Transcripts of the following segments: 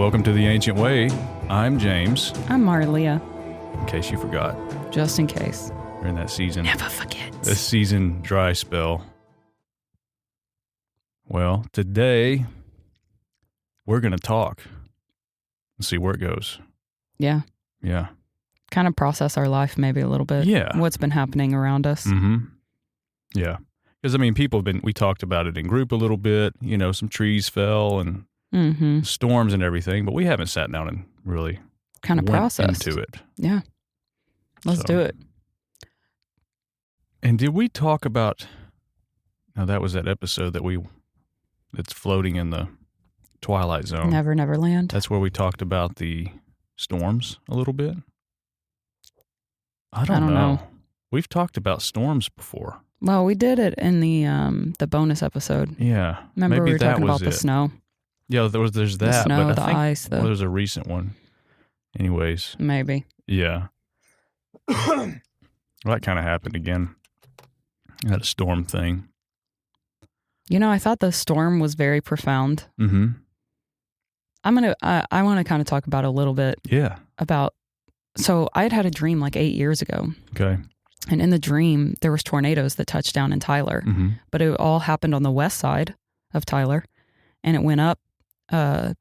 Welcome to The Ancient Way. I'm James, I'm Marlia, in case you forgot. just in case. We're in that season. Never forget. This season dry spell. Well, today we're going to talk and see where it goes. Yeah. Yeah. Kind of process our life maybe a little bit. Yeah. What's been happening around us. Mm-hmm. Yeah. Because, we talked about it in group a little bit. You know, some trees fell and storms and everything, but we haven't sat down and really Kind of went processed. into it. Yeah. Let's do it. And did we talk about, now that was that episode that's floating in the Twilight Zone. Never, never land. That's where we talked about the storms a little bit. I don't know. We've talked about storms before. Well, we did it in the bonus episode. Yeah. Remember maybe we were that talking was about the snow? Yeah, there's that. The snow, but the I think, ice. well, there's a recent one. Anyways. Maybe. Yeah. Well, that kind of happened again. That storm thing. You know, I thought the storm was very profound. Mm-hmm. I want to kind of talk about a little bit Yeah. about, so I had a dream like 8 years ago. Okay. And in the dream, there was tornadoes that touched down in Tyler. Mm-hmm. But it all happened on the west side of Tyler. And it went up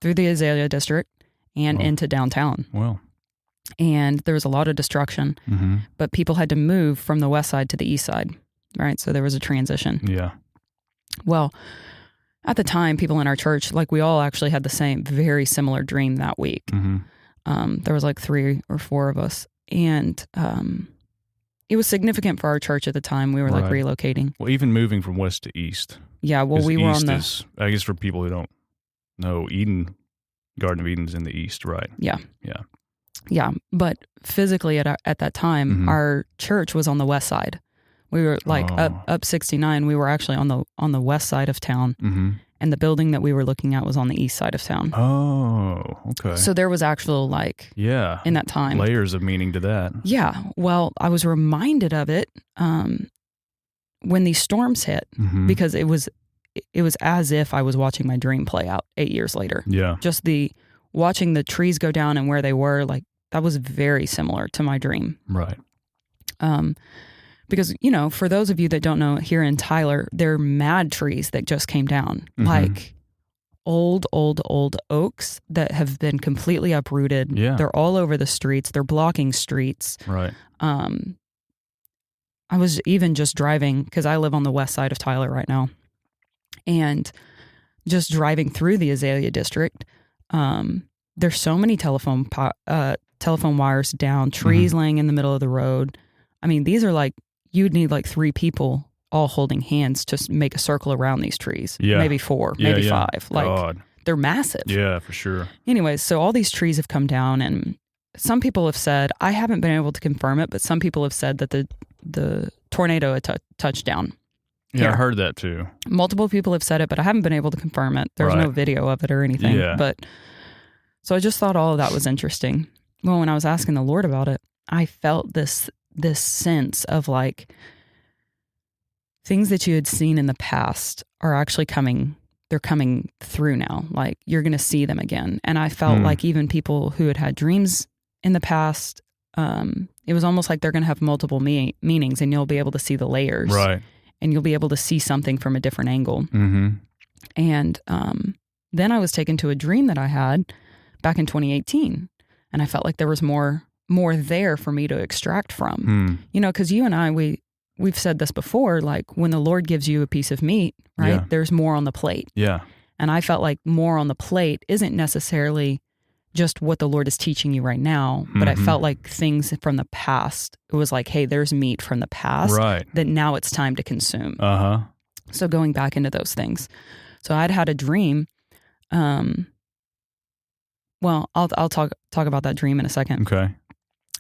through the Azalea District and into downtown. Well. And there was a lot of destruction. Mm-hmm. But people had to move from the west side to the east side, right? So there was a transition. Yeah. Well, at the time, people in our church, like we all actually had the same, very similar dream that week. Mm-hmm. There was like 3 or 4 of us. And it was significant for our church at the time. We were like relocating. Well, even moving from west to east. Yeah, well, we were on the... I guess for people who don't know, Garden of Eden's in the east, right? Yeah. Yeah. Yeah, but physically at that time, our church was on the west side. We were like up 69. We were actually on the west side of town, and the building that we were looking at was on the east side of town. Oh, okay. So there was actual in that time layers of meaning to that. Yeah. Well, I was reminded of it when these storms hit because it was as if I was watching my dream play out 8 years later. Yeah. Just watching the trees go down and where they were, like that was very similar to my dream. Right. Because, you know, for those of you that don't know, here in Tyler, there are mad trees that just came down, like old oaks that have been completely uprooted. Yeah. They're all over the streets. They're blocking streets. Right. I was even just driving, because I live on the west side of Tyler right now, and just driving through the Azalea District, there's so many telephone wires down, trees laying in the middle of the road. I mean, these are like, you'd need like 3 people all holding hands to make a circle around these trees. Yeah. Maybe 4, maybe 5. Like, God. They're massive. Yeah, for sure. Anyways, so all these trees have come down, and some people have said, I haven't been able to confirm it, but some people have said that the tornado had touched down. Yeah, here. I heard that too. Multiple people have said it, but I haven't been able to confirm it. There's no video of it or anything. Yeah. But so I just thought all of that was interesting. Well, when I was asking the Lord about it, I felt this sense of like things that you had seen in the past are actually coming. They're coming through now. Like you're going to see them again. And I felt like even people who had dreams in the past, it was almost like they're going to have multiple meanings, and you'll be able to see the layers. Right. And you'll be able to see something from a different angle. Mm-hmm. And then I was taken to a dream that I had back in 2018. And I felt like there was more there for me to extract from. You know, because you and I, we've said this before, like when the Lord gives you a piece of meat, right, Yeah. there's more on the plate. Yeah. And I felt like more on the plate isn't necessarily just what the Lord is teaching you right now, but I felt like things from the past, it was like, hey, there's meat from the past that now it's time to consume. So going back into those things. So I'd had a dream. Well, I'll talk about that dream in a second. Okay.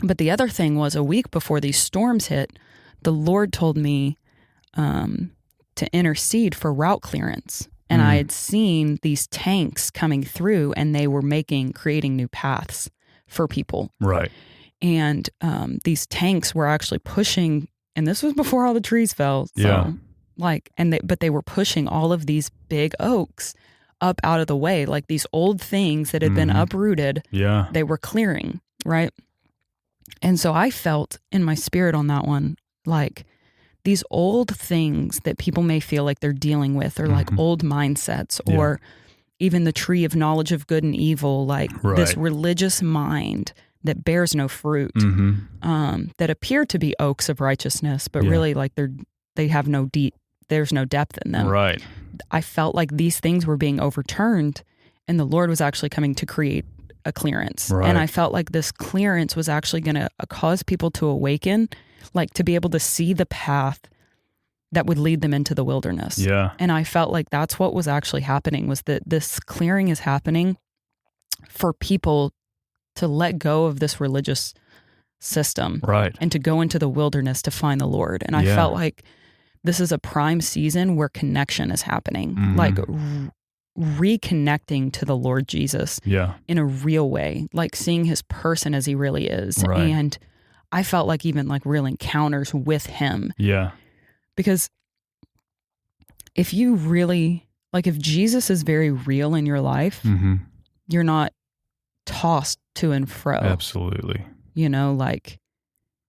But the other thing was, a week before these storms hit, the Lord told me to intercede for route clearance. And I had seen these tanks coming through, and they were creating new paths for people. Right. And these tanks were actually pushing, and this was before all the trees fell. So, Yeah. but they were pushing all of these big oaks up out of the way. Like these old things that had been uprooted, Yeah. they were clearing, right? And so I felt in my spirit on that one, like these old things that people may feel like they're dealing with, or like old mindsets, or even the tree of knowledge of good and evil, like this religious mind that bears no fruit, that appear to be oaks of righteousness, but really like they have no deep, there's no depth in them. Right. I felt like these things were being overturned, and the Lord was actually coming to create a clearance. Right. And I felt like this clearance was actually going to cause people to awaken, like to be able to see the path that would lead them into the wilderness. Yeah. And I felt like that's what was actually happening, was that this clearing is happening for people to let go of this religious system, Right. and to go into the wilderness to find the Lord. And I felt like this is a prime season where connection is happening, like reconnecting to the Lord Jesus in a real way, like seeing his person as he really is. Right. And I felt like even like real encounters with him. Yeah. Because if you really, like if Jesus is very real in your life, you're not tossed to and fro. Absolutely. You know, like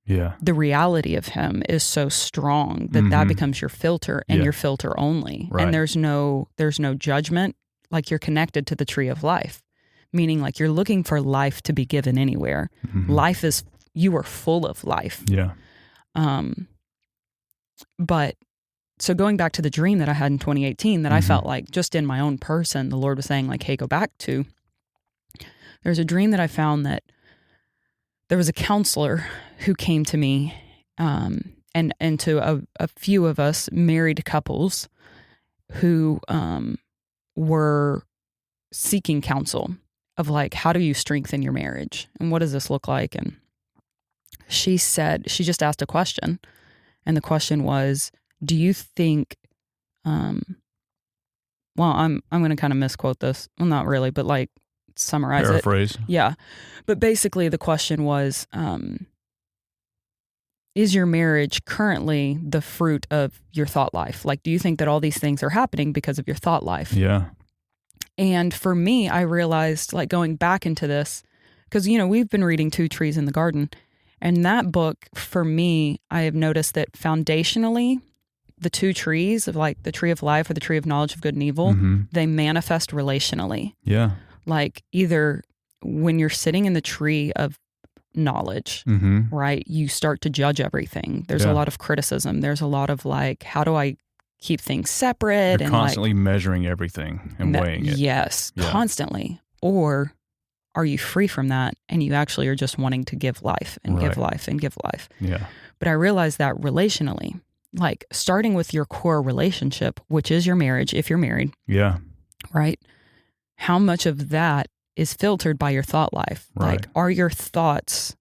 Yeah. the reality of him is so strong that that becomes your filter, and your filter only. Right. And there's no judgment. Like you're connected to the tree of life, meaning like you're looking for life to be given anywhere. Life is, you are full of life. Yeah. But so going back to the dream that I had in 2018, that I felt like just in my own person, the Lord was saying like, hey, go back to, there's a dream that I found that there was a counselor who came to me, and to a few of us married couples who were seeking counsel of like, how do you strengthen your marriage? And what does this look like? And she said, she just asked a question. And the question was, do you think, well, I'm going to kind of misquote this. Well, not really, but like summarize Paraphrase. it. Yeah. But basically the question was, is your marriage currently the fruit of your thought life? Like, do you think that all these things are happening because of your thought life? Yeah. And for me, I realized, like, going back into this, because, you know, we've been reading Two Trees in the Garden, and that book, for me, I have noticed that foundationally, the two trees of like the tree of life or the tree of knowledge of good and evil, they manifest relationally. Yeah. Like either when you're sitting in the tree of knowledge, right, you start to judge everything. There's a lot of criticism. There's a lot of like, how do I keep things separate? You're and constantly like, measuring everything and weighing it. Yes, constantly. Or are you free from that and you actually are just wanting to give life and give life and give life? Yeah. But I realized that relationally, like starting with your core relationship, which is your marriage, if you're married. Yeah. Right? How much of that is filtered by your thought life? Right. Like, are your thoughts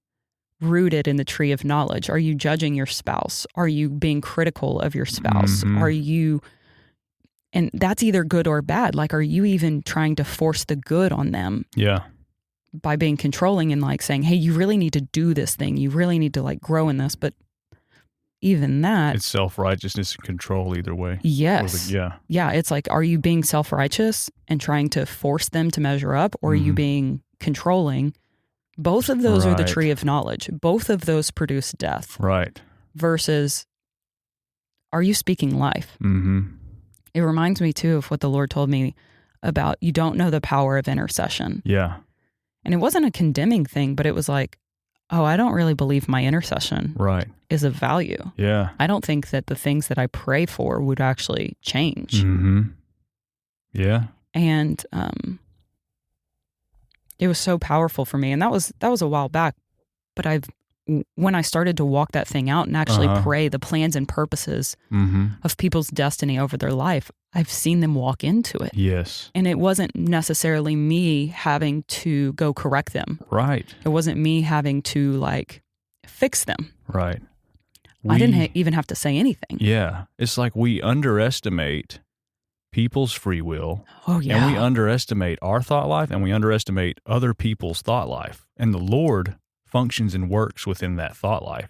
rooted in the tree of knowledge? Are you judging your spouse? Are you being critical of your spouse? Are you, and that's either good or bad. Like, are you even trying to force the good on them? Yeah. By being controlling and like saying, hey, you really need to do this thing. You really need to like grow in this. But even that, it's self-righteousness and control either way. Yes. Yeah. It's like, are you being self-righteous and trying to force them to measure up, or are you being controlling? Both of those are the tree of knowledge. Both of those produce death. Right. Versus, are you speaking life? It reminds me too of what the Lord told me about, you don't know the power of intercession. Yeah. And it wasn't a condemning thing, but it was like, oh, I don't really believe my intercession is of value. Yeah. I don't think that the things that I pray for would actually change. Yeah. And it was so powerful for me. And that was a while back. But when I started to walk that thing out and actually pray the plans and purposes of people's destiny over their life, I've seen them walk into it. Yes. And it wasn't necessarily me having to go correct them. Right. It wasn't me having to like fix them. Right. I didn't even have to say anything. Yeah. It's like we underestimate people's free will. Oh, yeah. And we underestimate our thought life, and we underestimate other people's thought life. And the Lord functions and works within that thought life.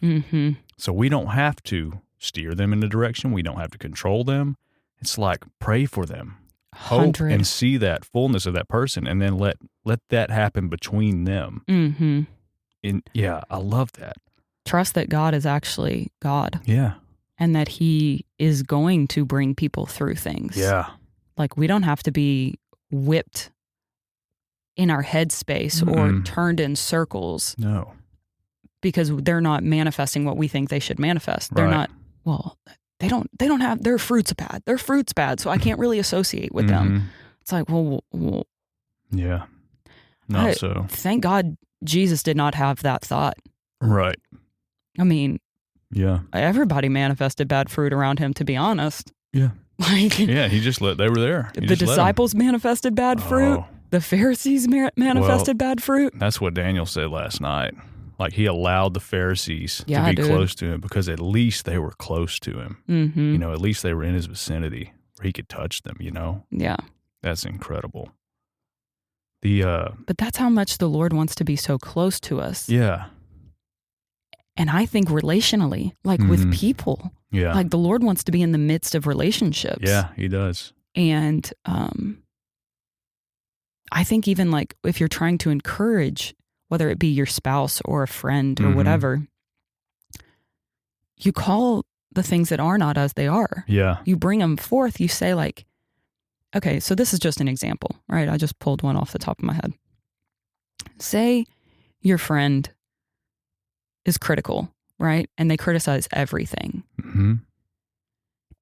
So we don't have to steer them in a direction. We don't have to control them. It's like, pray for them. hope 100. and see that fullness of that person, and then let that happen between them. Mm-hmm. And yeah, I love that. Trust that God is actually God. Yeah. And that he is going to bring people through things. Yeah. Like, we don't have to be whipped in our headspace or turned in circles. No. Because they're not manifesting what we think they should manifest. They're not, well, they don't have, their fruit's bad. Their fruit's bad, so I can't really associate with them. It's like, well yeah. Not so. Thank God Jesus did not have that thought. Right. I mean, yeah. Everybody manifested bad fruit around him, to be honest. Yeah. Like, yeah, he just they were there. The disciples manifested bad fruit. Oh. The Pharisees manifested bad fruit. That's what Daniel said last night. Like, he allowed the Pharisees to be close to him because at least they were close to him. Mm-hmm. You know, at least they were in his vicinity where he could touch them, you know? Yeah. That's incredible. But that's how much the Lord wants to be so close to us. Yeah. And I think relationally, like with people, like the Lord wants to be in the midst of relationships. Yeah, he does. And I think even like if you're trying to encourage, whether it be your spouse or a friend or whatever, you call the things that are not as they are. Yeah. You bring them forth. You say like, okay, so this is just an example, right? I just pulled one off the top of my head. Say your friend is critical, right? And they criticize everything. Mm-hmm.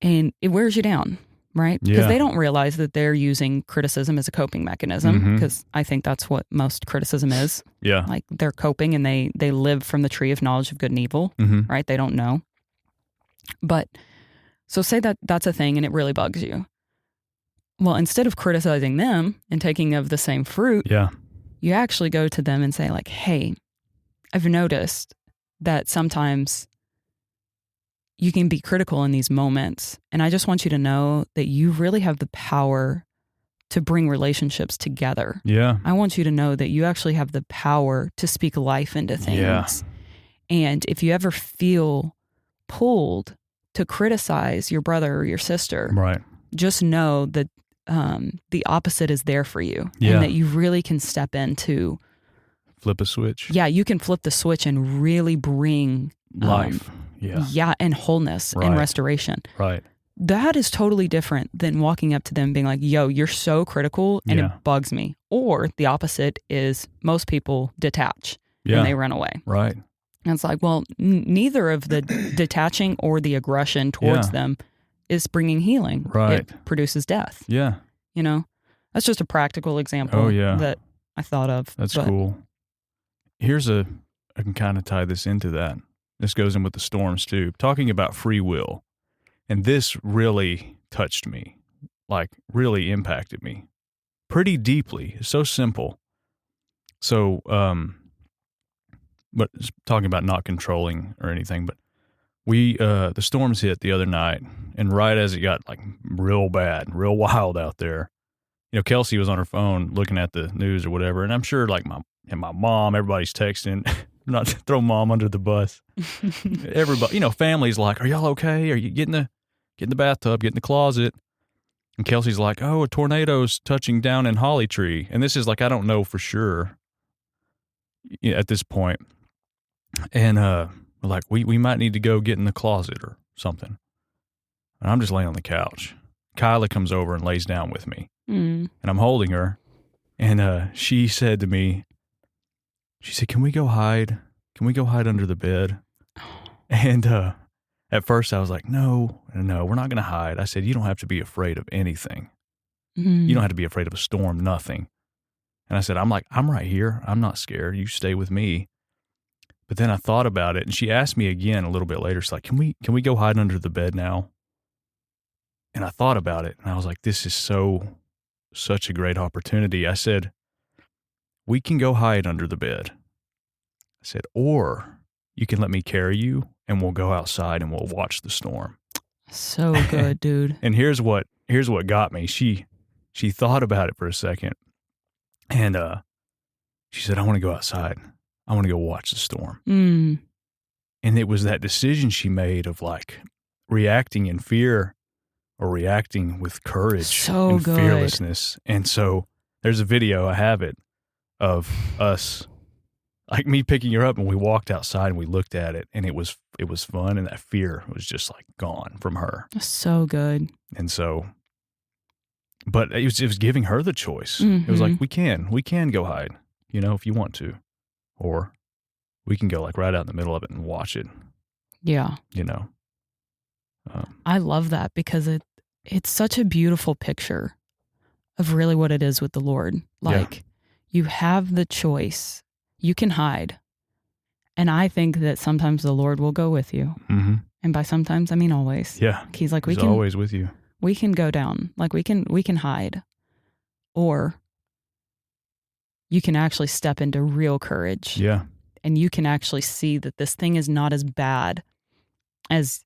And it wears you down, right? Because Yeah. they don't realize that they're using criticism as a coping mechanism, because I think that's what most criticism is. Yeah. Like, they're coping and they live from the tree of knowledge of good and evil, right? They don't know. But so say that that's a thing and it really bugs you. Well, instead of criticizing them and taking of the same fruit, you actually go to them and say like, hey, I've noticed that sometimes you can be critical in these moments. And I just want you to know that you really have the power to bring relationships together. Yeah. I want you to know that you actually have the power to speak life into things. Yeah. And if you ever feel pulled to criticize your brother or your sister, Right. just know that the opposite is there for you. Yeah. And that you really can step into. Flip a switch. Yeah, you can flip the switch and really bring life. Yeah, and wholeness and restoration. Right. That is totally different than walking up to them being like, yo, you're so critical and it bugs me. Or the opposite is most people detach and they run away. Right. And it's like, well, neither of the detaching or the aggression towards them is bringing healing. Right. It produces death. Yeah. You know, that's just a practical example that I thought of. That's cool. I can kind of tie this into that. This goes in with the storms too. Talking about free will. And this really touched me, like really impacted me pretty deeply. It's so simple. So, but talking about not controlling or anything, but the storms hit the other night, and right as it got like real bad, real wild out there, you know, Kelsey was on her phone looking at the news or whatever. And I'm sure like my mom, everybody's texting, not to throw mom under the bus. Everybody, you know, family's like, are y'all okay? Are you get in the bathtub, get in the closet? And Kelsey's like, oh, a tornado's touching down in Holly Tree. And this is like, I don't know for sure at this point. And we're like, we might need to go get in the closet or something. And I'm just laying on the couch. Kyla comes over and lays down with me. And I'm holding her. And she said to me, she said, can we go hide? Can we go hide under the bed? And at first I was like, no, we're not going to hide. I said, you don't have to be afraid of anything. You don't have to be afraid of a storm, nothing. And I said, I'm right here. I'm not scared. You stay with me. But then I thought about it, and she asked me again a little bit later. She's like, can we go hide under the bed now? And I thought about it, and I was like, this is such a great opportunity. I said, we can go hide under the bed. I said, or you can let me carry you, and we'll go outside and we'll watch the storm. So good, dude. And here's what got me. She thought about it for a second, and she said, I want to go outside. I want to go watch the storm. And it was that decision she made of like reacting in fear or reacting with courage So and good. fearlessness. And so there's a video, I have it, of us, like me picking her up, and we walked outside and we looked at it, and it was fun, and that fear was just like gone from her. So good. And so, but it was giving her the choice. It was like, we can go hide, if you want to, or we can go like right out in the middle of it and watch it, Yeah. I love that because it's such a beautiful picture of really what it is with the Lord. Like you have the choice. You can hide. And I think that sometimes the Lord will go with you. Mm-hmm. And by sometimes, I mean always. Yeah. He's like, He's always with you. We can go down. Like we can hide. Or you can actually step into real courage. Yeah. And you can actually see that this thing is not as bad as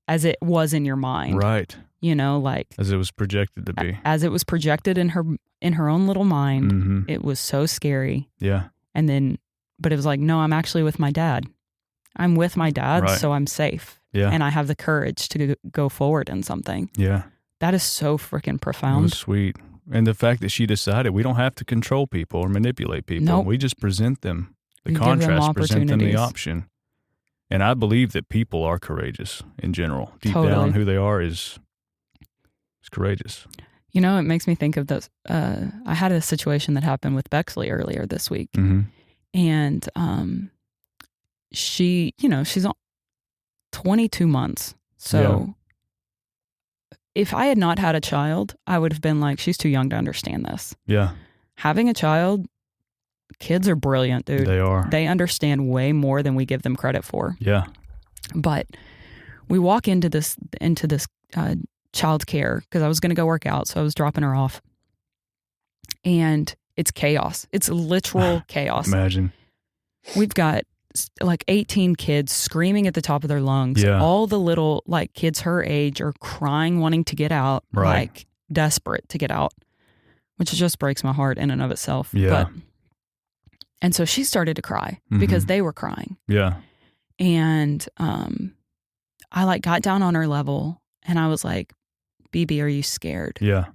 it was in your mind. Right. Like as it was projected to be. As it was projected in her own little mind. Mm-hmm. It was so scary. Yeah. And then, but it was like, no, I'm actually with my dad. I'm with my dad, Right. so I'm safe. Yeah. And I have the courage to go forward in something. Yeah. That is so freaking It profound. was sweet. And the fact that she decided we don't have to control people or manipulate people. Nope. We just present them the You give them contrast, present them the opportunities. option. And I believe that people are courageous in general. Deep Totally. down, who they are is courageous. It makes me think of this. I had a situation that happened with Bexley earlier this week. Mm-hmm. And she's 22 months. So if I had not had a child, I would have been like, she's too young to understand this. Yeah. Having a child, kids are brilliant, dude. They are. They understand way more than we give them credit for. Yeah. But we walk into this child care because I was going to go work out, so I was dropping her off. And it's chaos. It's literal chaos. Imagine. We've got like 18 kids screaming at the top of their lungs. Yeah. All the little like kids her age are crying, wanting to get out, Right. like desperate to get out, which just breaks my heart in and of itself. Yeah. And so she started to cry Mhm. because they were crying. Yeah. And I like got down on her level and I was like, BB, are you scared? Yeah.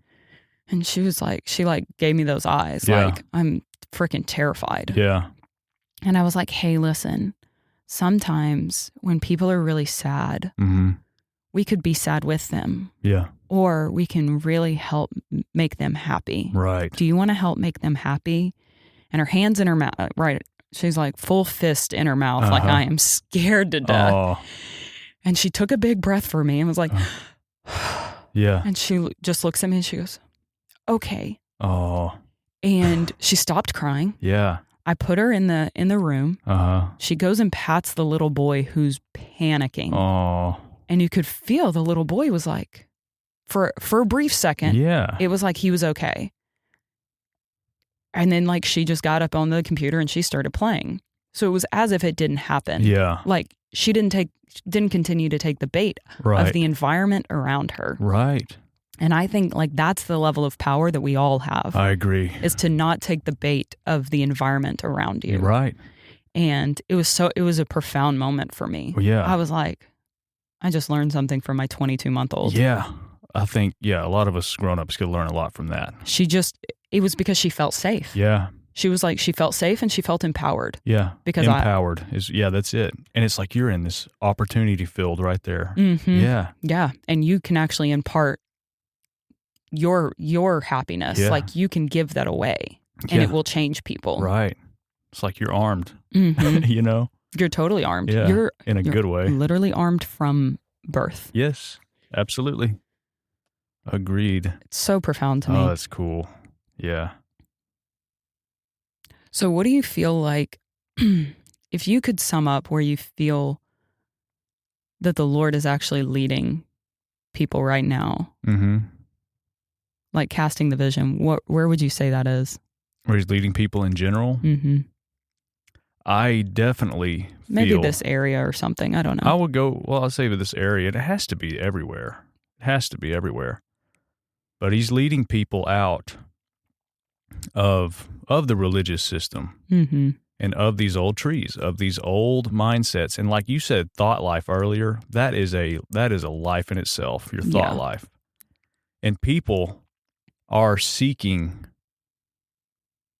And she was like, she gave me those eyes. Yeah. Like, I'm freaking terrified. Yeah. And I was like, hey, listen, sometimes when people are really sad, Mm-hmm. we could be sad with them, Yeah. or we can really help make them happy. Right. Do you want to help make them happy? And her hands in her mouth, right? She's like full fist in her mouth, like Uh-huh. I am scared to death. Oh. And she took a big breath for me and was like, Yeah. and she just looks at me and she goes, okay. Oh. And she stopped crying. Yeah. I put her in the room. Uh-huh. She goes and pats the little boy who's panicking. Oh. And you could feel the little boy was like, for a brief second, Yeah. it was like he was okay. And then like she just got up on the computer and she started playing. So it was as if it didn't happen. Yeah. Like she didn't continue to take the bait Right. of the environment around her. Right. And I think like that's the level of power that we all have, I agree. is to not take the bait of the environment around you. Right. And it was a profound moment for me. Well, yeah. I was like, I just learned something from my 22-month-old. Yeah. I think, a lot of us grown-ups could learn a lot from that. It was because she felt safe. Yeah. She was like, she felt safe and she felt empowered. Yeah. Because empowered that's it. And it's like you're in this opportunity field right there. Mm-hmm. Yeah. Yeah. And you can actually impart your happiness. Yeah. Like you can give that away and Yeah. it will change people. Right. It's like you're armed, Mm-hmm. You're You're totally armed. Yeah. You're in a good way. literally armed from birth. Yes. Absolutely. Agreed. It's so profound to me. Oh, that's cool. Yeah. So what do you feel like, if you could sum up where you feel that the Lord is actually leading people right now, Mm-hmm. like casting the vision, where would you say that is? Where he's leading people in general. Mm-hmm. I definitely Maybe feel this area or something. I don't know. I would go, I'll say with this area, it has to be everywhere. It has to be everywhere. But he's leading people out of the religious system Mm-hmm. and of these old trees, of these old mindsets. And like you said, thought life earlier, that is a life in itself, your thought Yeah. life. And people are seeking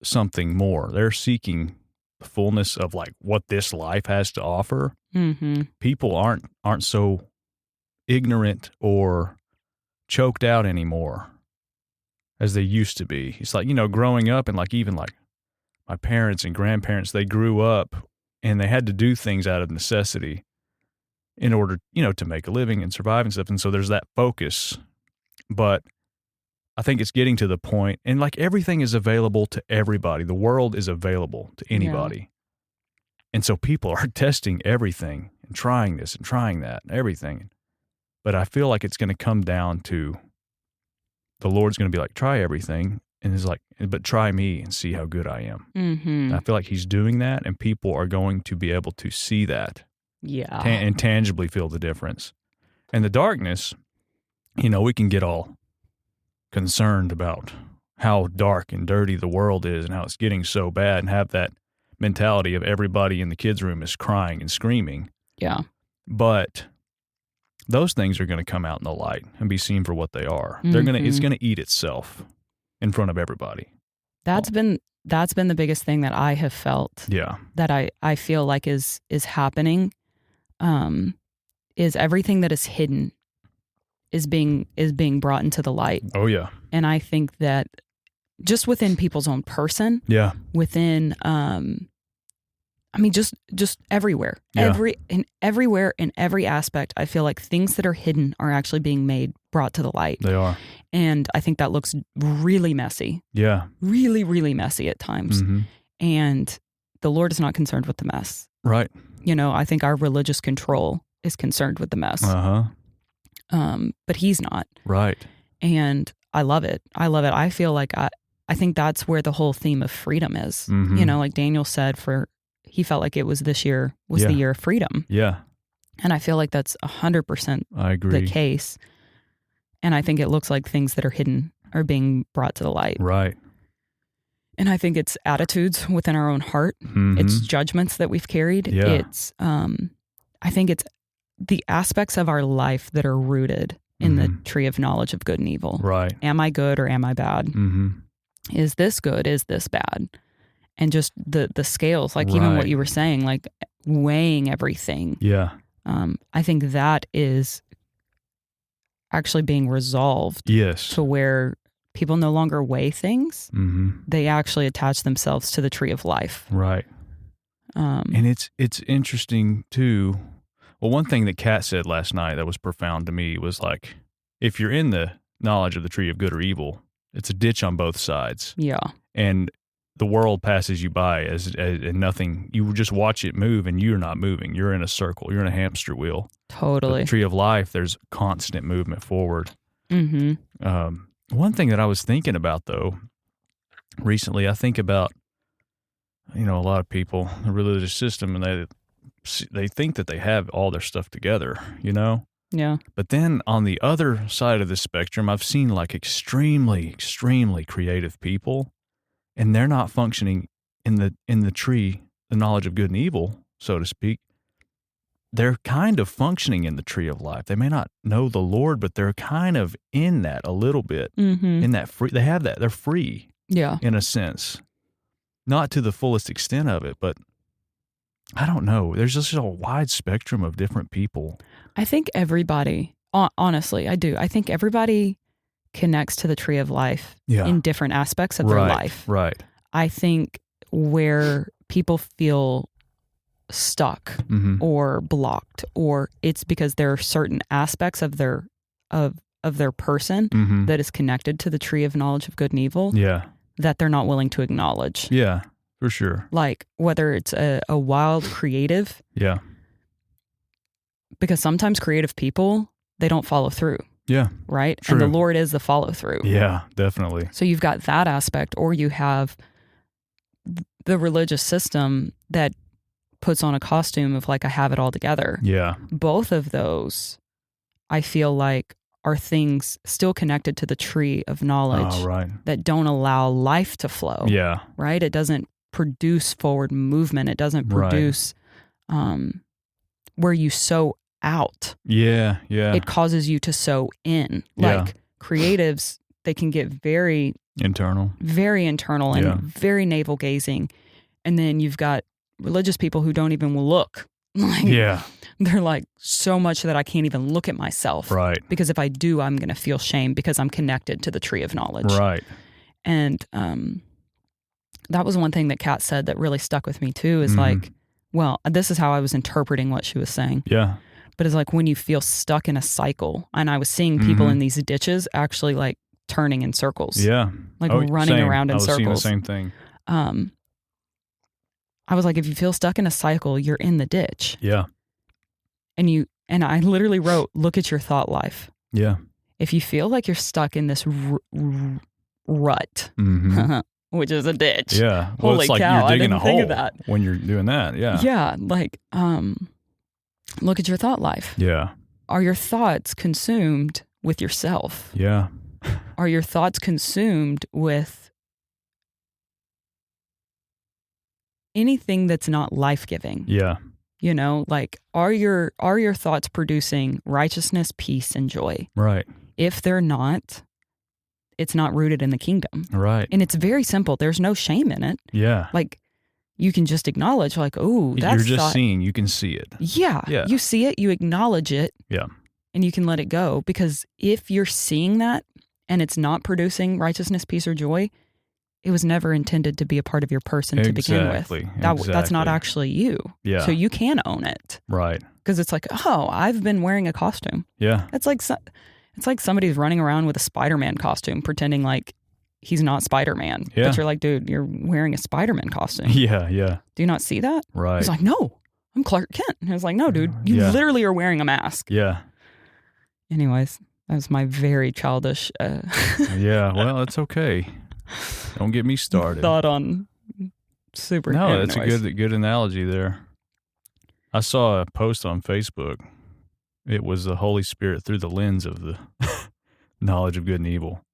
something more. They're seeking the fullness of like what this life has to offer. Mm-hmm. People aren't so ignorant or choked out anymore as they used to be. It's like, growing up, and like even like my parents and grandparents, they grew up and they had to do things out of necessity in order, to make a living and survive and stuff. And so there's that focus. But I think it's getting to the point, and like everything is available to everybody. The world is available to anybody. Yeah. And so people are testing everything and trying this and trying that and everything. But I feel like it's going to come down to the Lord's going to be like, try everything. And it's like, but try me and see how good I am. Mm-hmm. I feel like he's doing that, and people are going to be able to see that. Yeah. And tangibly feel the difference. And the darkness, we can get all concerned about how dark and dirty the world is and how it's getting so bad, and have that mentality of everybody in the kids' room is crying and screaming. Yeah. But those things are going to come out in the light and be seen for what they are. Mm-hmm. It's going to eat itself in front of everybody. That's been the biggest thing that I have felt. Yeah. That I feel like is happening. Is everything that is hidden is being brought into the light. Oh yeah. And I think that just within people's own person, yeah, within just everywhere. Yeah. Everywhere in every aspect, I feel like things that are hidden are actually being brought to the light. They are. And I think that looks really messy. Yeah. Really, really messy at times. Mm-hmm. And the Lord is not concerned with the mess. Right. I think our religious control is concerned with the mess. But he's not. Right. And I love it. I feel like I think that's where the whole theme of freedom is. Mm-hmm. Like Daniel said, he felt like it was this year was the year of freedom. Yeah. And I feel like that's 100% I agree. the case. And I think it looks like things that are hidden are being brought to the light. Right. And I think it's attitudes within our own heart. Mm-hmm. It's judgments that we've carried. Yeah. It's, I think it's the aspects of our life that are rooted in the tree of knowledge of good and evil. Right. Am I good or am I bad? Mm-hmm. Is this good? Is this bad? And just the scales, like even what you were saying, like weighing everything. Yeah. I think that is actually being resolved. Yes. To where people no longer weigh things. Mm-hmm. They actually attach themselves to the tree of life. Right. And it's interesting too. Well, one thing that Kat said last night that was profound to me was like, if you're in the knowledge of the tree of good or evil, it's a ditch on both sides. Yeah. And the world passes you by as nothing. You just watch it move, and you're not moving. You're in a circle. You're in a hamster wheel. Totally. The tree of life, there's constant movement forward. Mm-hmm. One thing that I was thinking about, though, recently, I think about, a lot of people, the religious system, and they think that they have all their stuff together, Yeah. But then on the other side of the spectrum, I've seen like extremely, extremely creative people, and they're not functioning in the tree, the knowledge of good and evil, so to speak. They're kind of functioning in the tree of life. They may not know the Lord, but they're kind of in that a little bit. Mm-hmm. In that free, they have that. They're free. Yeah. In a sense. Not to the fullest extent of it, but I don't know. There's just a wide spectrum of different people. I think everybody, honestly, I do. I think everybody connects to the tree of life in different aspects of their life. Right. I think where people feel stuck or blocked, or it's because there are certain aspects of their person that is connected to the tree of knowledge of good and evil that they're not willing to acknowledge. Yeah, for sure. Like whether it's a wild creative. Yeah. Because sometimes creative people, they don't follow through. Yeah. Right? True. And the Lord is the follow through. Yeah, definitely. So you've got that aspect, or you have the religious system that puts on a costume of like, I have it all together. Yeah. Both of those, I feel like, are things still connected to the tree of knowledge that don't allow life to flow. Yeah. Right? It doesn't produce forward movement. It doesn't produce where you sow out. Yeah. Yeah. It causes you to sow in. Like creatives, they can get very Internal. very internal and Yeah. very navel gazing. And then you've got religious people who don't even look. Like, Yeah. they're like, so much that I can't even look at myself. Right. Because if I do, I'm going to feel shame because I'm connected to the tree of knowledge. Right. And that was one thing that Kat said that really stuck with me too, is Mhm. like, well, this is how I was interpreting what she was saying. Yeah. But it's like when you feel stuck in a cycle, and I was seeing people Mhm. in these ditches actually like turning in circles. Yeah. Like Oh, running same. around in I was seeing the circles. same thing. I was like, if you feel stuck in a cycle, you're in the ditch. Yeah. And I literally wrote, look at your thought life. Yeah. If you feel like you're stuck in this rut, Mm-hmm. which is a ditch. Yeah. Well, Holy it's like cow, you're I digging a didn't think hole of that. when you're doing that. Yeah. Yeah. Like, look at your thought life. Yeah. Are your thoughts consumed with yourself? Yeah. Are your thoughts consumed with anything that's not life-giving? Yeah. You know, like, are your thoughts producing righteousness, peace, and joy? Right. If they're not, it's not rooted in the kingdom. Right. And it's very simple. There's no shame in it. Yeah. Like, you can just acknowledge, like, oh, that's You're just thought. seeing. You can see it. Yeah. Yeah. You see it, you acknowledge it. Yeah. And you can let it go. Because if you're seeing that and it's not producing righteousness, peace, or joy, it was never intended to be a part of your person to begin with. That's not actually you. Yeah. So you can own it. Right. Because it's like, oh, I've been wearing a costume. Yeah. It's like somebody's running around with a Spider-Man costume pretending like he's not Spider-Man. Yeah. But you're like, dude, you're wearing a Spider-Man costume. Yeah. Yeah. Do you not see that? Right. He's like, no, I'm Clark Kent. And I was like, no, dude, you Yeah. literally are wearing a mask. Yeah. Anyways, that was my very childish Yeah. Well, it's okay. Don't get me started. thought on super. No, that's anyways. a good analogy there. I saw a post on Facebook. It was the Holy Spirit through the lens of the knowledge of good and evil.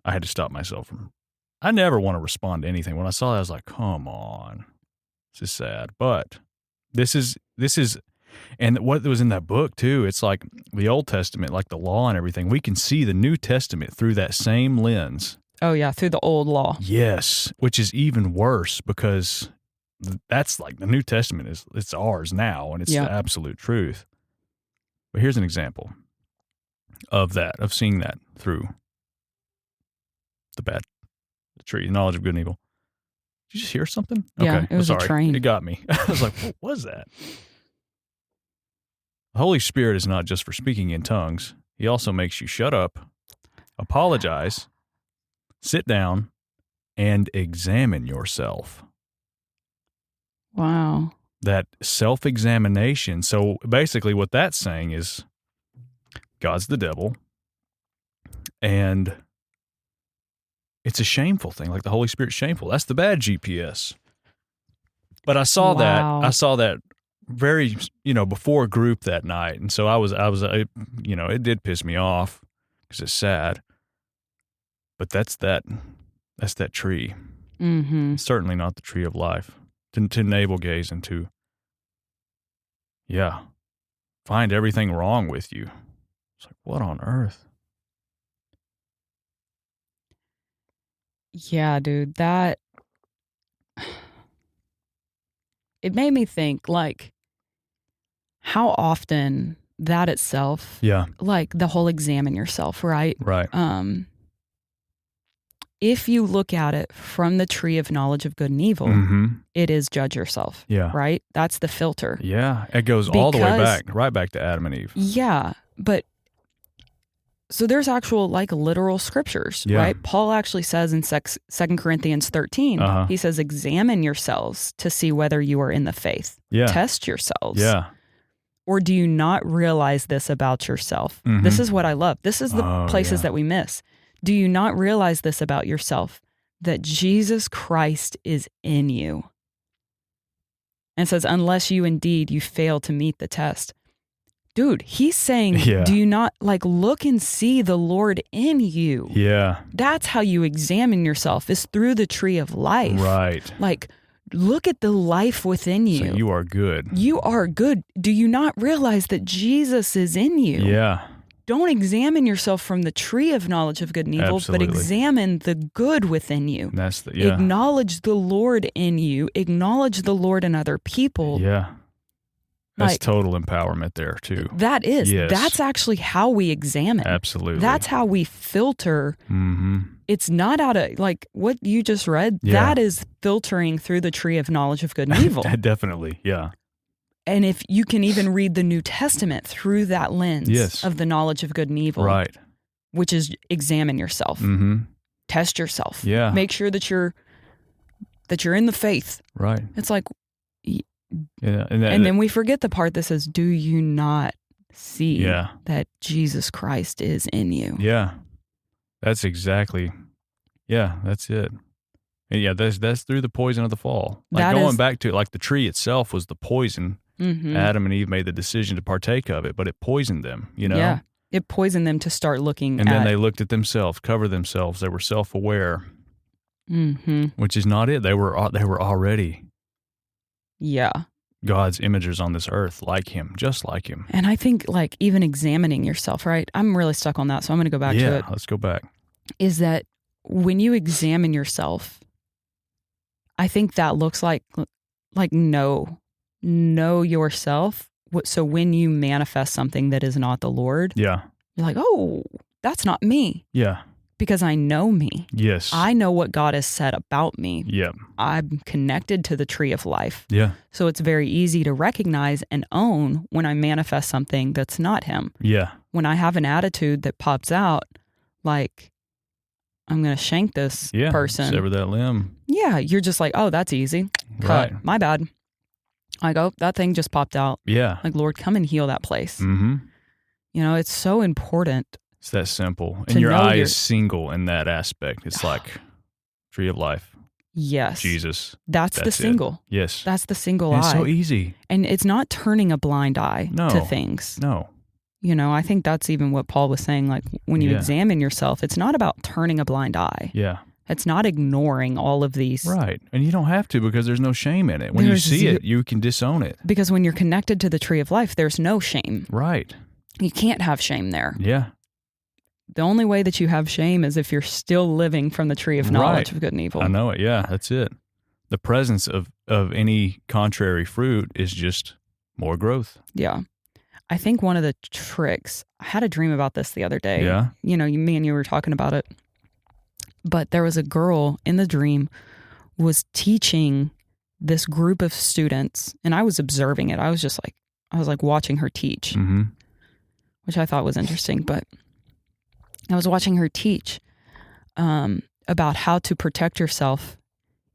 I had to stop myself from. I never want to respond to anything. When I saw that, I was like, "Come on, this is sad." But this is, and what was in that book too. It's like the Old Testament, like the law and everything. We can see the New Testament through that same lens. Oh yeah, through the old law. Yes, which is even worse because that's like the New Testament it's ours now and it's Yeah. the absolute truth. But here's an example of seeing that through the tree, knowledge of good and evil. Did you just hear something? Yeah, Okay. it was a Sorry. train. It got me. I was like, what was that? The Holy Spirit is not just for speaking in tongues. He also makes you shut up, apologize, sit down, and examine yourself. Wow. That self-examination. So basically what that's saying is God's the devil, and it's a shameful thing. Like the Holy Spirit's shameful. That's the bad GPS. But I saw Wow. that very, before group that night. And so it did piss me off because it's sad. But that's that tree. Mm-hmm. It's certainly not the tree of life. To navel gaze and to, find everything wrong with you. It's like, what on earth? Yeah, dude, that it made me think, like, how often that itself, Yeah, like the whole examine yourself, right? right. If you look at it from the tree of knowledge of good and evil, Mm-hmm. it is judge yourself, Yeah. right? That's the filter. Yeah, it goes all the way Because- back, right back to Adam and Eve. Yeah, but so there's actual like literal scriptures, Yeah. right? Paul actually says in 2 Corinthians 13, Uh-huh. he says, examine yourselves to see whether you are in the faith. Yeah, Test yourselves. yeah, Or do you not realize this about yourself? Mhm. This is what I love. This is the Oh, places yeah. that we miss. Do you not realize this about yourself? That Jesus Christ is in you. And it says, unless you fail to meet the test. Dude, he's saying, Yeah. do you not look and see the Lord in you? yeah, That's how you examine yourself, is through the tree of life. right. Like, look at the life within you. So you are good. You are good. Do you not realize that Jesus is in you? Yeah, don't examine yourself from the tree of knowledge of good and evil, Absolutely. but examine the good within you. That's the, yeah. Acknowledge the Lord in you. Acknowledge the Lord in other people. Yeah. That's Like, total empowerment there too. that is. Yes. That's actually how we examine. Absolutely. That's how we filter. Mm-hmm. It's not out of, like what you just read, Yeah. that is filtering through the tree of knowledge of good and evil. Definitely. Yeah. And if you can even read the New Testament through that lens Yes. of the knowledge of good and evil, Right. which is examine yourself, Mm-hmm. test yourself, Yeah. make sure that you're in the faith. Right. It's like, Yeah. and then we forget the part that says, "Do you not see yeah. that Jesus Christ is in you?" Yeah. That's exactly. Yeah, that's it. And yeah, that's through the poison of the fall. Like That going is- back to like the tree itself was the poison. Mm-hmm. Adam and Eve made the decision to partake of it, but it poisoned them, you know? Yeah, it poisoned them to start looking And at. then they looked at themselves, covered themselves. They were self-aware, Mm-hmm. which is not it. They were already Yeah, God's imagers on this earth, like him, just like him. and I think like even examining yourself, right? I'm really stuck on that, so I'm going to go back to it. Let's go back. Is that when you examine yourself, I think that looks like know yourself. So when you manifest something that is not the Lord, Yeah. you're like, oh, that's not me, Yeah. because I know me. Yes. I know what God has said about me. Yeah. I'm connected to the tree of life. Yeah. So it's very easy to recognize and own when I manifest something that's not him. Yeah. When I have an attitude that pops out, like, I'm going to shank this Yeah. person. Sever that limb. Yeah, you're just like, oh, that's easy. Cut. Right. My bad. I go, that thing just popped out. Yeah. Like, Lord, come and heal that place. Mm-hmm. You know, it's so important. It's that simple. To And your know eye your- is single in that aspect. It's like tree of life, Yes. Jesus. That's the That's it. single. Yes. That's the single And eye. it's so easy. And it's not turning a blind eye No. to things. No. You know, I think that's even what Paul was saying. Like, when you Yeah. examine yourself, it's not about turning a blind eye. Yeah. It's not ignoring all of these. Right. And you don't have to because there's no shame in it. When There's you see zero- it, you can disown it. Because when you're connected to the tree of life, there's no shame. Right. You can't have shame there. Yeah. The only way that you have shame is if you're still living from the tree of knowledge Right. of good and evil. I know it. Yeah. That's it. The presence of any contrary fruit is just more growth. Yeah. I think one of the tricks, I had a dream about this the other day. Yeah. You know, me and you were talking about it. But there was a girl in the dream was teaching this group of students, and I was observing it. I was like watching her teach, Mm-hmm. which I thought was interesting. But I was watching her teach about how to protect yourself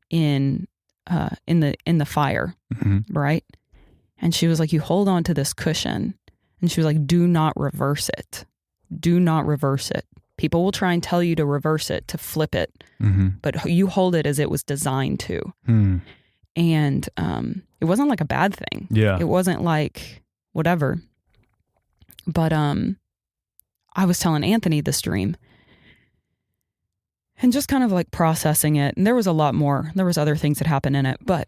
in the fire, Mm-hmm. right? And she was like, you hold on to this cushion, and she was like, do not reverse it. Do not reverse it. People will try and tell you to reverse it, to flip it, Mm-hmm. but you hold it as it was designed to. Hmm. And it wasn't like a bad thing. Yeah. It wasn't like whatever. But I was telling Anthony this dream and just kind of like processing it. And there was a lot more. There was other things that happened in it. But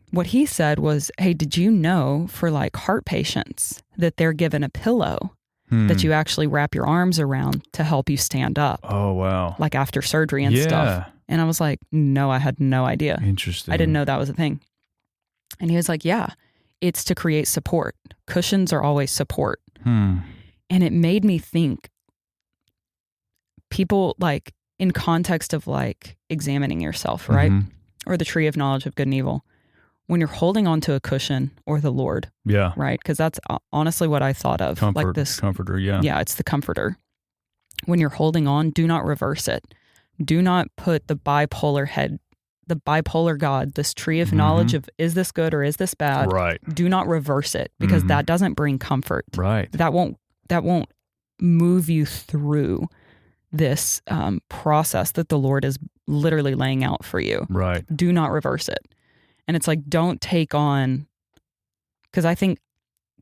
what he said was, hey, did you know for like heart patients that they're given a pillow that you actually wrap your arms around to help you stand up, Oh, wow. like after surgery and Yeah. stuff? And I was like, no, I had no idea. Interesting. I didn't know that was a thing. And he was like, yeah, it's to create support. Cushions are always support. Hmm. And it made me think, people like in context of like examining yourself, right? Mhm. Or the tree of knowledge of good and evil. When you're holding onto a cushion or the Lord, Yeah. right? Because that's honestly what I thought of. Comfort, like this, comforter. Yeah. yeah, it's the comforter. When you're holding on, do not reverse it. Do not put the bipolar God, this tree of knowledge of is this good or is this bad? Right. Do not reverse it, because Mhm. that doesn't bring comfort. Right. That won't move you through this process that the Lord is literally laying out for you. Right. Do not reverse it. And it's like, don't take on, because I think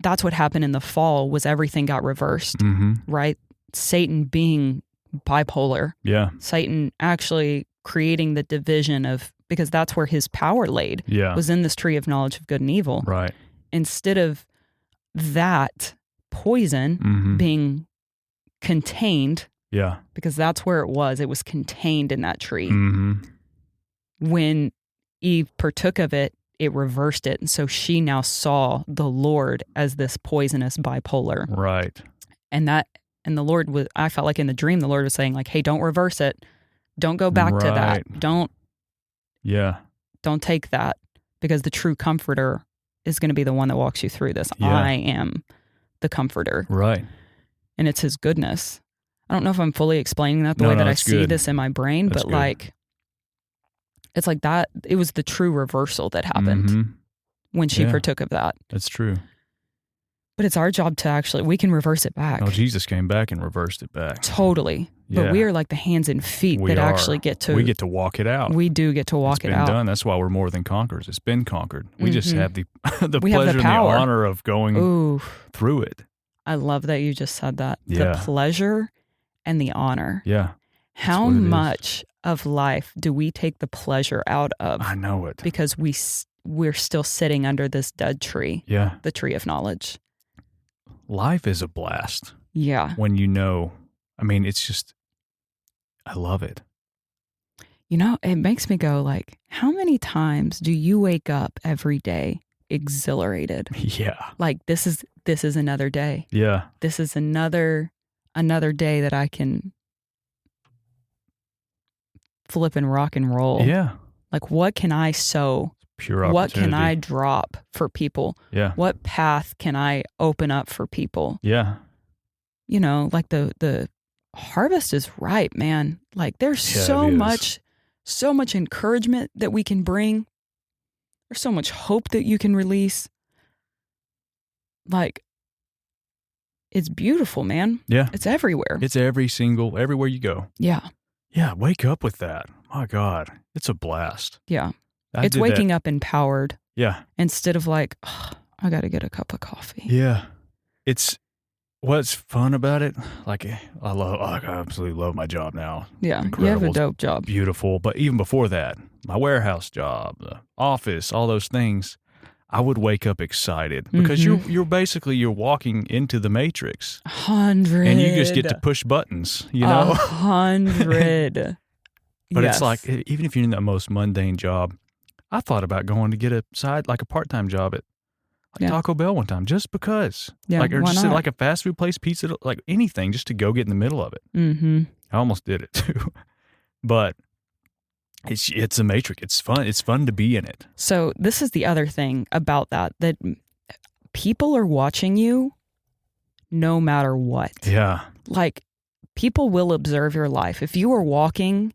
that's what happened in the fall, was everything got reversed, Mm-hmm. right? Satan being bipolar, Yeah. Satan actually creating the division of, because that's where his power laid, Yeah. was in this tree of knowledge of good and evil. Right. Instead of that poison Mm-hmm. being contained, Yeah. because that's where it was. It was contained in that tree. Mm-hmm. When Eve partook of it, it reversed it. And so she now saw the Lord as this poisonous bipolar. Right. And the Lord was, I felt like in the dream, the Lord was saying like, hey, don't reverse it. Don't go back to that. Don't take that, because the true comforter is going to be the one that walks you through this. Yeah. I am the comforter. Right. And it's his goodness. I don't know if I'm fully explaining that the No, way that I that's see good. this in my brain, That's but good. like, it's like that. It was the true reversal that happened Mm-hmm. when she Yeah. partook of that. That's true. But it's our job to actually, we can reverse it back. Oh, Jesus came back and reversed it back. Totally. Yeah. But we are like the hands and feet We that are. actually get to. We get to walk it out. We do get to walk It's it been out. done. That's why we're more than conquerors. It's been conquered. We just Mhm. have the We have the pleasure and the power. honor of going Ooh, through it. I love that you just said that. Yeah. The pleasure and the honor. Yeah. How what it is. much of life do we take the pleasure out of I know it. because we're still sitting under this dead tree, Yeah. the tree of knowledge? Life is a blast Yeah. when you know. I mean, it's just, I love it. You know, it makes me go like, how many times do you wake up every day exhilarated? Yeah. Like this is another day. Yeah. This is another day that I can flip and rock and roll. Yeah. Like what can I sow? Pure opportunity. What can I drop for people? Yeah. What path can I open up for people? Yeah. You know, like the harvest is ripe, man. Like there's Yeah, it so much encouragement that we can bring. There's so much hope that you can release. Like it's beautiful, man. Yeah. It's everywhere. It's everywhere you go. Yeah. Yeah. Wake up with that. My God. It's a blast. Yeah. I It's did waking that. up empowered Yeah. instead of like, oh, I got to get a cup of coffee. Yeah. It's what's fun about it. Like I absolutely love my job now. Yeah. You have Incredible. a dope job. Beautiful. But even before that, my warehouse job, the office, all those things, I would wake up excited because Mhm. you're walking into the matrix 100. and you just get to push buttons, you know? 100. But Yes. it's like, even if you're in the most mundane job, I thought about going to get a part-time job at Yeah. Taco Bell one time just because. Yeah, or why just not? at like a fast food place, pizza, like anything, just to go get in the middle of it. Mm-hmm. I almost did it too. But it's a matrix. It's fun. It's fun to be in it. So this is the other thing about that people are watching you no matter what. Yeah. Like people will observe your life. If you are walking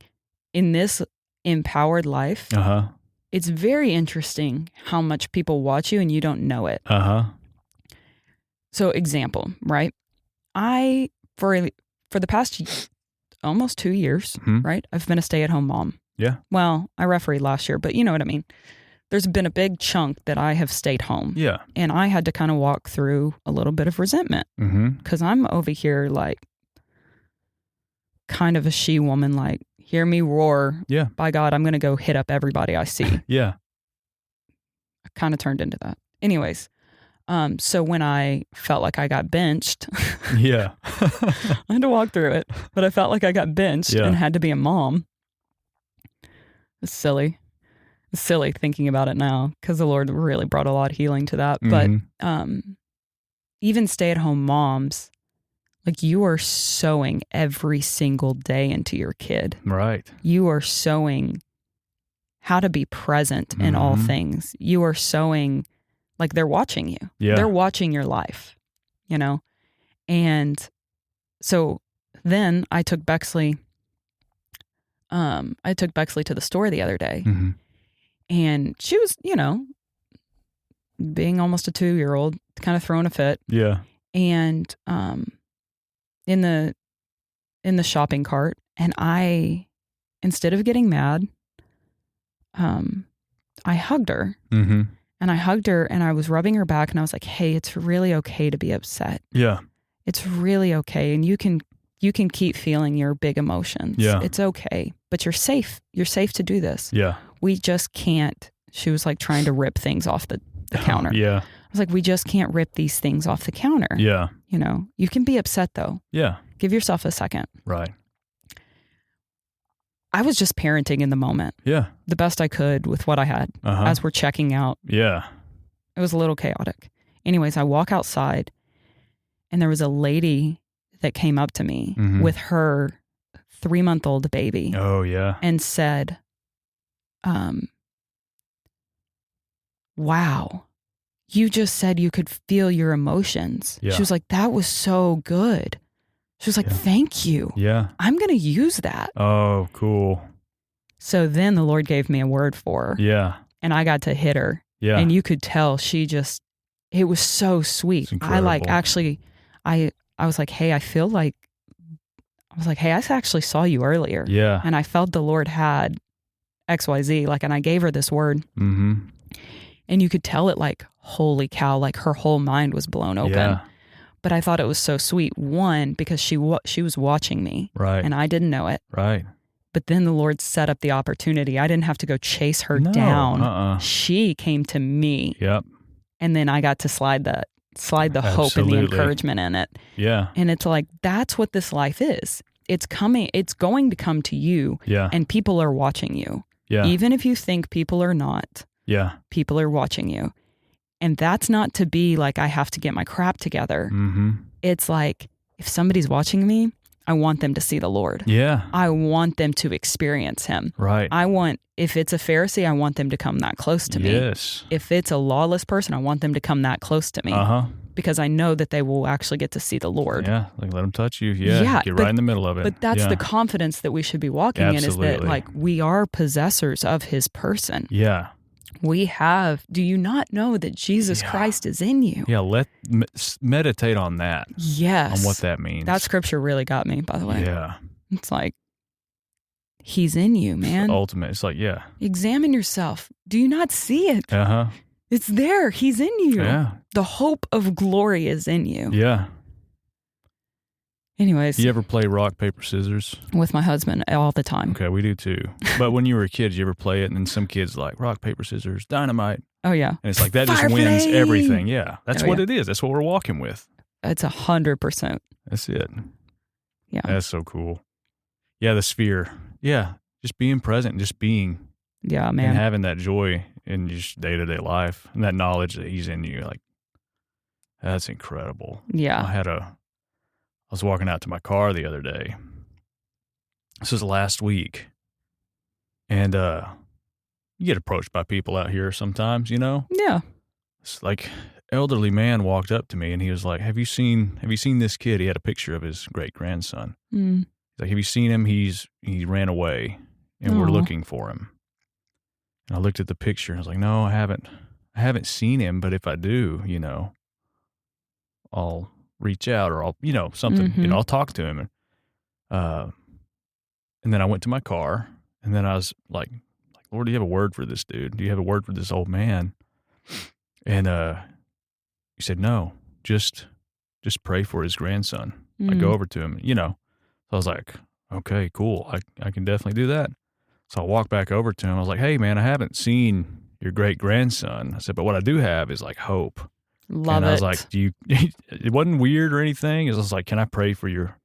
in this empowered life, Uh-huh. it's very interesting how much people watch you and you don't know it. Uh-huh. So example, right? I, for the past almost 2 years, Mhm. right? I've been a stay-at-home mom. Yeah. Well, I refereed last year, but you know what I mean. There's been a big chunk that I have stayed home. Yeah. And I had to kind of walk through a little bit of resentment Mm-hmm. because I'm over here like kind of a she-woman, like, hear me roar. Yeah. By God, I'm going to go hit up everybody I see. Yeah. I kind of turned into that. Anyways, so when I felt like I got benched, Yeah. I had to walk through it, but I felt like I got benched Yeah. and had to be a mom. It's silly. It's silly thinking about it now because the Lord really brought a lot of healing to that. Mhm. But even stay-at-home moms, like you are sowing every single day into your kid. Right. You are sowing how to be present in all Mhm. things. You are sowing like they're watching you. Yeah. They're watching your life, you know? And so then I took Bexley to the store the other day Mhm. and she was, you know, being almost a 2-year-old, kind of throwing a fit. Yeah. And in the shopping cart, and I, instead of getting mad, I hugged her. Mm-hmm. And I hugged her and I was rubbing her back and I was like, hey, it's really okay to be upset. Yeah. It's really okay. And you can keep feeling your big emotions. Yeah. It's okay. But you're safe. You're safe to do this. Yeah. We just can't. She was like trying to rip things off the counter. Yeah. I was like, we just can't rip these things off the counter. Yeah. You know, you can be upset though. Yeah. Give yourself a second. Right. I was just parenting in the moment, Yeah. the best I could with what I had as we're checking out. Yeah. It was a little chaotic. Anyways, I walk outside and there was a lady that came up to me with her 3-month-old baby Oh, yeah. and said, wow, you just said you could feel your emotions. Yeah. She was like, that was so good. She was like, thank you. Yeah. I'm going to use that. Oh, cool. So then the Lord gave me a word for her. Yeah. And I got to hit her. Yeah. And you could tell she just, it was so sweet. It's I like incredible. actually, I was like, hey, I actually saw you earlier. Yeah. And I felt the Lord had XYZ. Like, and I gave her this word. Mm-hmm. And you could tell it like, holy cow, like her whole mind was blown open. Yeah. But I thought it was so sweet. One, because she was watching me. Right. And I didn't know it. Right. But then the Lord set up the opportunity. I didn't have to go chase her No, down. She came to me. Yep. And then I got to slide the hope and the Absolutely. encouragement in it. Yeah. And it's like, that's what this life is. It's going to come to you. Yeah. And people are watching you. Yeah. Even if you think people are not, Yeah. people are watching you. And that's not to be like, I have to get my crap together. Mm-hmm. It's like, if somebody's watching me, I want them to see the Lord. Yeah. I want them to experience him. Right. If it's a Pharisee, I want them to come that close to me. Yes. If it's a lawless person, I want them to come that close to me. Because I know that they will actually get to see the Lord. Yeah. Like, let them touch you. Yeah. Yeah, Get right in the middle of it. But that's yeah. the confidence that we should be walking in, is that Absolutely. like we are possessors of his person. Yeah. Do you not know that Jesus Christ is in you? Yeah. Meditate on that. Yes. On what that means. That scripture really got me, by the way. Yeah. It's like, he's in you, man. It's the ultimate. It's like, yeah. Examine yourself. Do you not see it? Uh-huh. It's there. He's in you. Yeah. The hope of glory is in you. Yeah. Anyways, You ever play rock, paper, scissors? with my husband all the time. Okay, we do too. But when you were a kid, you ever play it? And then some kids like rock, paper, scissors, dynamite. Oh, yeah. And it's like that just Fire wins flame! everything. Yeah. That's Oh, what yeah. it is. That's what we're walking with. It's 100%. That's it. Yeah. That's so cool. Yeah, the sphere. Yeah. Just being present and just being Yeah, man. and having that joy in just day-to-day life and that knowledge that he's in you. Like, that's incredible. Yeah. I was walking out to my car the other day. This was last week. And you get approached by people out here sometimes, you know? Yeah. It's like elderly man walked up to me and he was like, Have you seen this kid? He had a picture of his great grandson. Mm. He's like, have you seen him? He ran away and we're Aw. looking for him. And I looked at the picture and I was like, no, I haven't seen him, but if I do, you know, I'll reach out or I'll, you know, something, you know, I'll talk to him. And then I went to my car and then I was like, Lord, do you have a word for this dude? Do you have a word for this old man? And he said, no, just pray for his grandson. I go over to him, you know. So I was like, okay, cool. I can definitely do that. So I walked back over to him. I was like, hey, man, I haven't seen your great grandson. I said, but what I do have is like hope. Love and it. I was like, it wasn't weird or anything. It was like, can I pray for your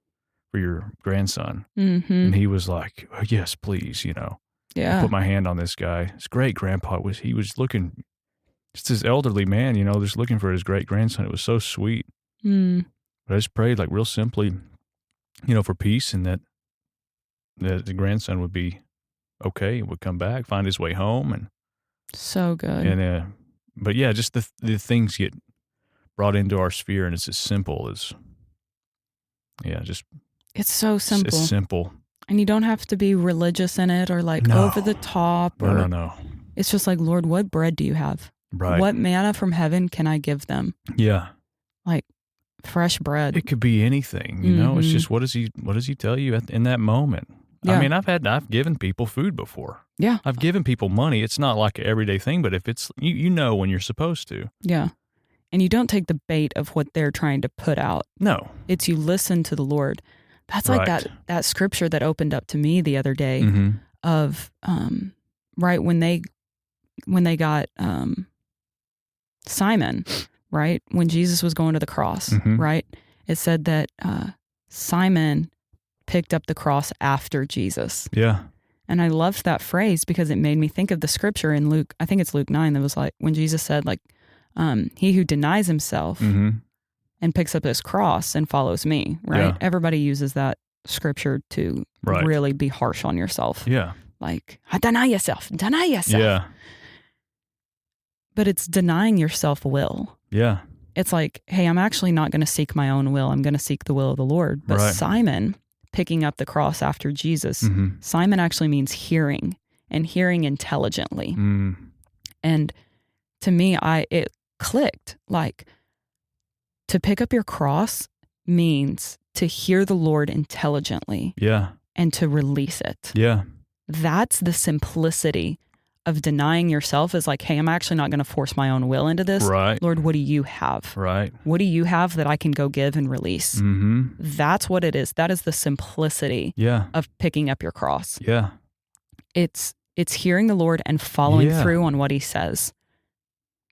grandson? Mm-hmm. And he was like, oh, yes, please, you know. I Yeah. put my hand on this guy. His great grandpa was looking, just this elderly man, you know, just looking for his great grandson. It was so sweet. Mm. But I just prayed like real simply, you know, for peace and that the grandson would be okay, would come back, find his way home. And, So good. but yeah, just the things get brought into our sphere and it's as simple as, just It's so simple. It's simple. And you don't have to be religious in it or like No. over the top. Or, No. It's just like, Lord, what bread do you have? Right. What manna from heaven can I give them? Yeah. Like fresh bread. It could be anything, you know. It's Mhm. just what does he tell you in that moment? Yeah. I mean, I've given people food before. Yeah. I've given people money. It's not like an everyday thing, but if it's you know when you're supposed to. Yeah. And you don't take the bait of what they're trying to put out. No. It's you listen to the Lord. That's like Right. that scripture that opened up to me the other day Mm-hmm. of right when they got Simon, right? When Jesus was going to the cross, Mhm. right? It said that Simon picked up the cross after Jesus. Yeah. And I loved that phrase because it made me think of the scripture in Luke, I think it's Luke 9, that was like when Jesus said, like, he who denies himself Mm-hmm. and picks up his cross and follows me, right? Yeah. Everybody uses that scripture to Right. really be harsh on yourself. Yeah. Like, deny yourself, deny yourself. Yeah. But it's denying your self-will. Yeah. It's like, hey, I'm actually not going to seek my own will. I'm going to seek the will of the Lord. But Right. Simon picking up the cross after Jesus, Mm-hmm. Simon actually means hearing, and hearing intelligently. Mm. And to me, it clicked. Like, to pick up your cross means to hear the Lord intelligently Yeah. and to release it. Yeah. That's the simplicity of denying yourself, is like, hey, I'm actually not going to force my own will into this. Right. Lord, what do you have? Right. What do you have that I can go give and release? Mm-hmm. That's what it is. That is the simplicity Yeah. of picking up your cross. Yeah. It's hearing the Lord and following Yeah. through on what he says.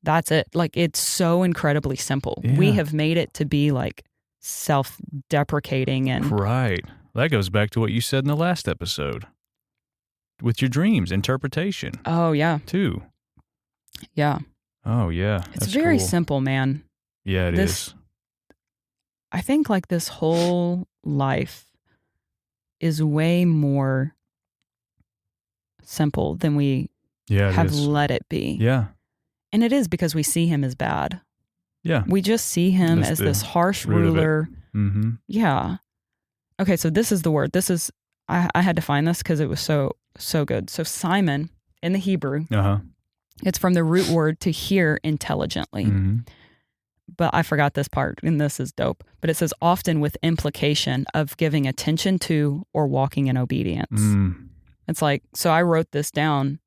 That's it. Like, it's so incredibly simple. Yeah. We have made it to be like self-deprecating and Right. That goes back to what you said in the last episode with your dreams, interpretation, oh yeah. too. Yeah. Oh, yeah. It's That's very cool. simple, man. Yeah, it This- is. I think like this whole life is way more simple than we Yeah, it have is. let it be. Yeah. And it is because we see him as bad. Yeah. We just see him That's as the this harsh root of it. ruler. Mm-hmm. Yeah. Okay, so this is the word. This is, I had to find this because it was so good. So Simon in the Hebrew, Uh-huh. it's from the root word to hear intelligently. Mm-hmm. But I forgot this part, and this is dope. But it says often with implication of giving attention to or walking in obedience. Mm. It's like, so I wrote this down.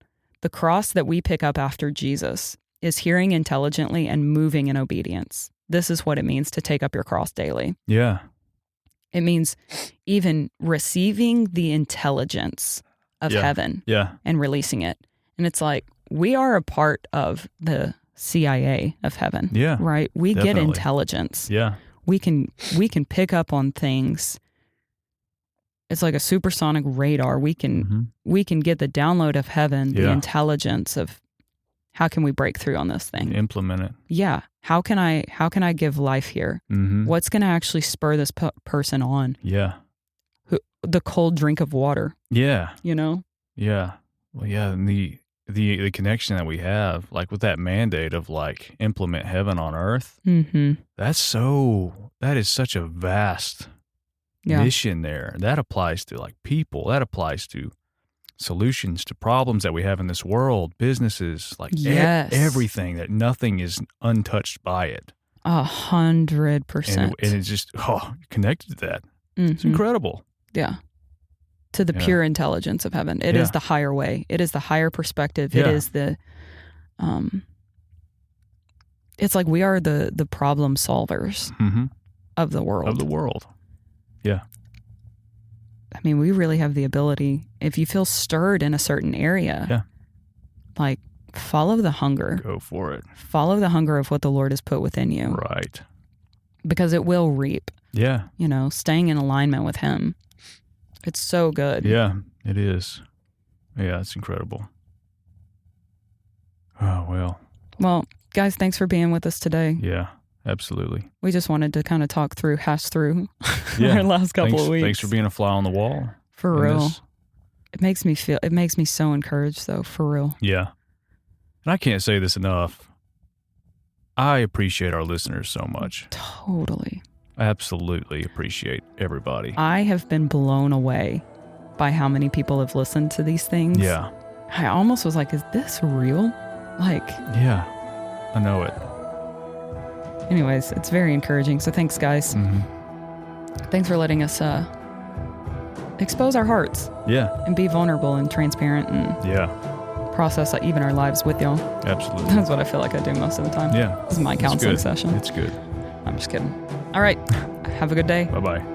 The cross that we pick up after Jesus is hearing intelligently and moving in obedience. This is what it means to take up your cross daily. Yeah. It means even receiving the intelligence of Yeah. heaven Yeah. and releasing it. And it's like, we are a part of the CIA of heaven, Yeah. right? We get Definitely. intelligence. Yeah. We can pick up on things. It's like a supersonic radar. We can Mm-hmm. get the download of heaven, the Yeah. intelligence of how can we break through on this thing? Implement it. Yeah. How can I give life here? Mm-hmm. What's going to actually spur this person on? Yeah. The cold drink of water, Yeah. you know? Yeah. Well, yeah. And the connection that we have, like with that mandate of like implement heaven on earth, Mm-hmm. that is such a vast Yeah. mission there. That applies to like people. That applies to solutions to problems that we have in this world, businesses, like Yes. everything, that nothing is untouched by it. 100%. And it's just, connected to that. It's Mhm. incredible. Yeah. To the Yeah. pure intelligence of heaven. It is Yeah. the higher way. It is the higher perspective. Yeah. It is the it's like we are the problem solvers Mm-hmm. of the world. Of the world. Yeah. I mean, we really have the ability, if you feel stirred in a certain area, Yeah. like follow the hunger. Go for it. Follow the hunger of what the Lord has put within you, Right. because it will reap, Yeah. staying in alignment with him. It's so good. Yeah, it is. Yeah, it's incredible. Oh, well. Well, guys, thanks for being with us today. Yeah, absolutely. We just wanted to kind of hash through Yeah. our last couple of weeks. Thanks for being a fly on the wall. For in real. this. It makes me so encouraged though, for real. Yeah. And I can't say this enough. I appreciate our listeners so much. Totally. I absolutely appreciate everybody. I have been blown away by how many people have listened to these things. Yeah. I almost was like, is this real? Like, Yeah. I know it. anyways, it's very encouraging. So thanks, guys. Mm-hmm. Thanks for letting us expose our hearts Yeah. and be vulnerable and transparent and Yeah. process even our lives with y'all. Absolutely. That's what I feel like I do most of the time. Yeah. This is my It's counseling good. session. It's good. I'm just kidding. All right. Have a good day. Bye-bye.